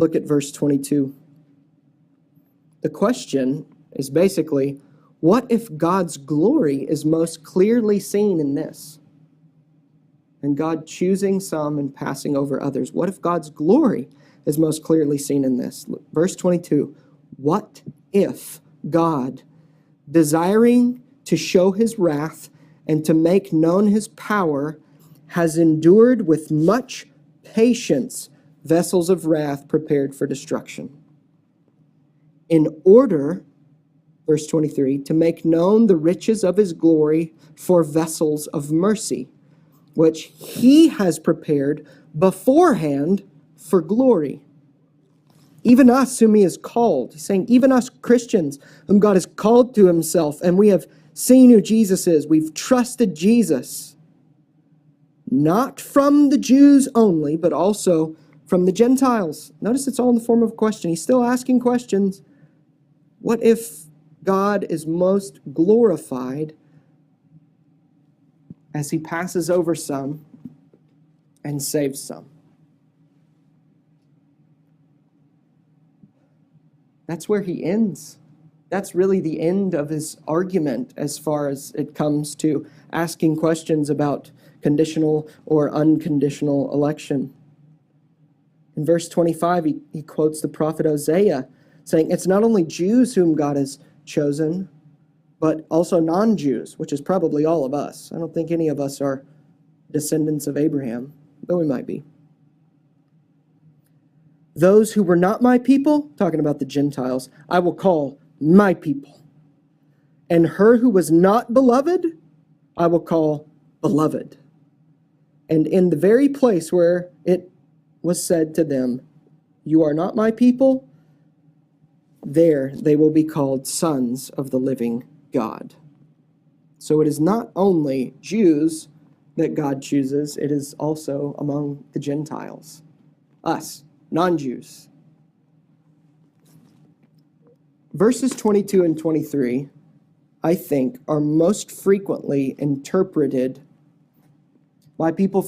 look at verse 22. The question is basically, what if God's glory is most clearly seen in this? And God choosing some and passing over others. What if God's glory is most clearly seen in this? Verse 22, what if God, desiring to show his wrath and to make known his power, has endured with much patience vessels of wrath prepared for destruction, in order, verse 23, to make known the riches of his glory for vessels of mercy, which he has prepared beforehand for glory. Even us whom he has called. He's saying, even us Christians whom God has called to himself, and we have seen who Jesus is. We've trusted Jesus. Not from the Jews only, but also from the Gentiles. Notice it's all in the form of a question. He's still asking questions. What if God is most glorified as he passes over some and saves some? That's where he ends. That's really the end of his argument as far as it comes to asking questions about conditional or unconditional election. In verse 25, he quotes the prophet Hosea, saying, it's not only Jews whom God has chosen, but also non-Jews, which is probably all of us. I don't think any of us are descendants of Abraham, though we might be. Those who were not my people, talking about the Gentiles, I will call my people. And her who was not beloved, I will call beloved. And in the very place where it was said to them, you are not my people, there they will be called sons of the living God. So it is not only Jews that God chooses, it is also among the Gentiles, us, non-Jews. Verses 22 and 23, I think, are most frequently interpreted by people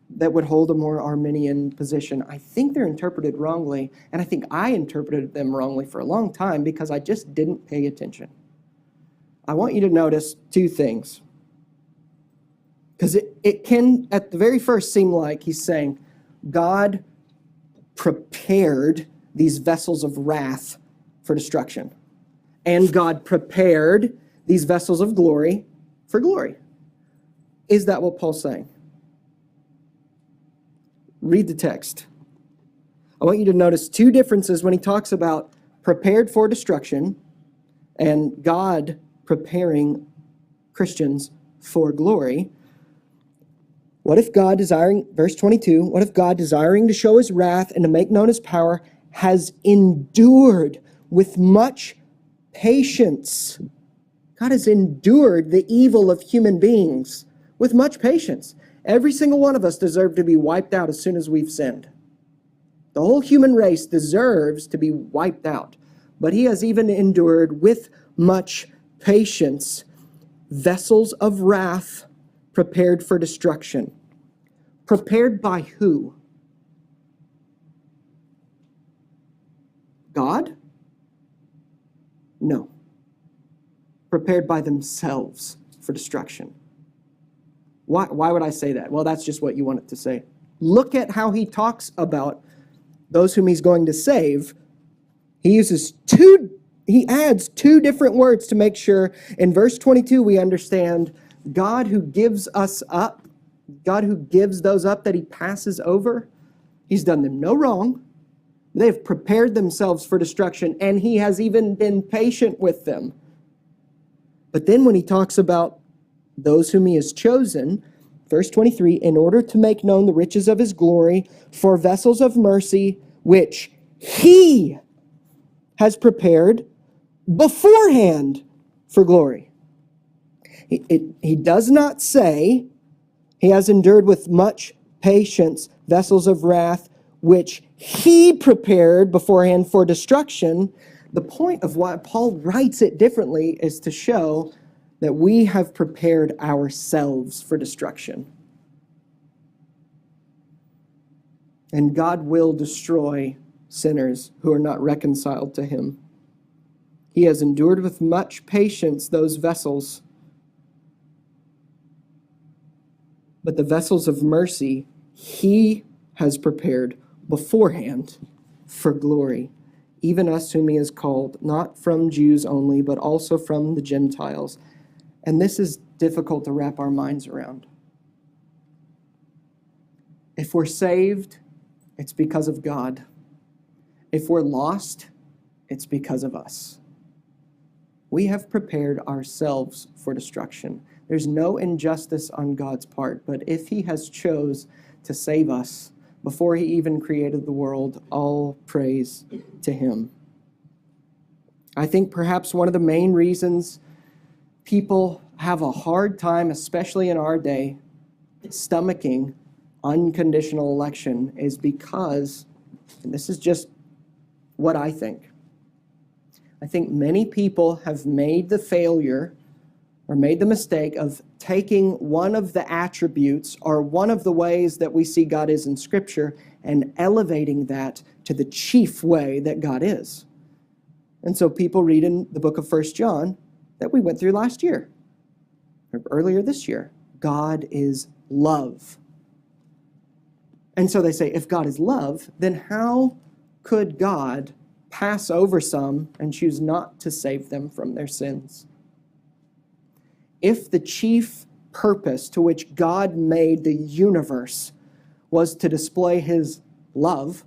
that would hold a more Arminian position. I think they're interpreted wrongly, and I think I interpreted them wrongly for a long time because I just didn't pay attention. I want you to notice two things. Because it can, at the very first, seem like he's saying, God prepared these vessels of wrath for destruction. And God prepared these vessels of glory for glory. Is that what Paul's saying? Read the text. I want you to notice two differences when he talks about prepared for destruction and God preparing Christians for glory. What if God desiring, verse 22, what if God desiring to show his wrath and to make known his power has endured with much patience? God has endured the evil of human beings with much patience. Every single one of us deserve to be wiped out as soon as we've sinned. The whole human race deserves to be wiped out. But he has even endured with much patience vessels of wrath prepared for destruction. Prepared by who? God? No. Prepared by themselves for destruction. Why would I say that? Well, that's just what you want it to say. Look at how he talks about those whom he's going to save. He adds two different words to make sure. In verse 22, we understand God who gives us up, God who gives those up that he passes over, he's done them no wrong. They have prepared themselves for destruction, and he has even been patient with them. But then when he talks about those whom he has chosen, verse 23, in order to make known the riches of his glory for vessels of mercy, which he has prepared beforehand for glory. He does not say he has endured with much patience vessels of wrath, which he prepared beforehand for destruction. The point of why Paul writes it differently is to show that we have prepared ourselves for destruction. And God will destroy sinners who are not reconciled to him. He has endured with much patience those vessels. But the vessels of mercy he has prepared beforehand for glory, even us whom he has called, not from Jews only, but also from the Gentiles. And this is difficult to wrap our minds around. If we're saved, it's because of God. If we're lost, it's because of us. We have prepared ourselves for destruction. There's no injustice on God's part, but if he has chose to save us before he even created the world, all praise to him. I think perhaps one of the main reasons people have a hard time, especially in our day, stomaching unconditional election is because, and this is just what I think many people have made the failure or made the mistake of taking one of the attributes or one of the ways that we see God is in Scripture and elevating that to the chief way that God is. And so people read in the book of 1 John that we went through last year, or earlier this year, God is love. And so they say, if God is love, then how could God pass over some and choose not to save them from their sins? If the chief purpose to which God made the universe was to display his love,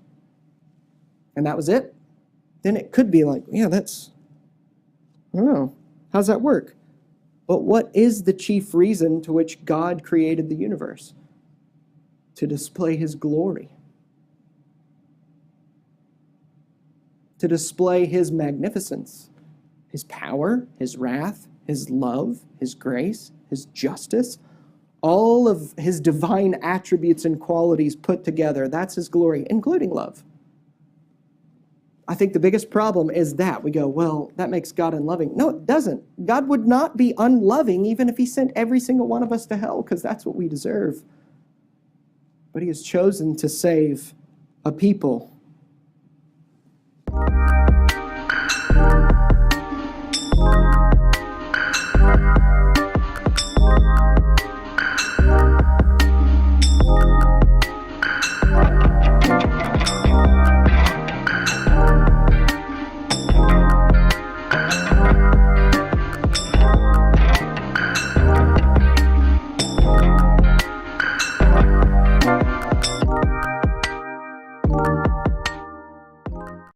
and that was it, then it could be like, yeah, I don't know, how's that work? But what is the chief reason to which God created the universe? To display his glory. To display his magnificence, his power, his wrath, his love, his grace, his justice, all of his divine attributes and qualities put together. That's his glory, including love. I think the biggest problem is that we go, well, that makes God unloving. No, it doesn't. God would not be unloving even if he sent every single one of us to hell, because that's what we deserve. But he has chosen to save a people.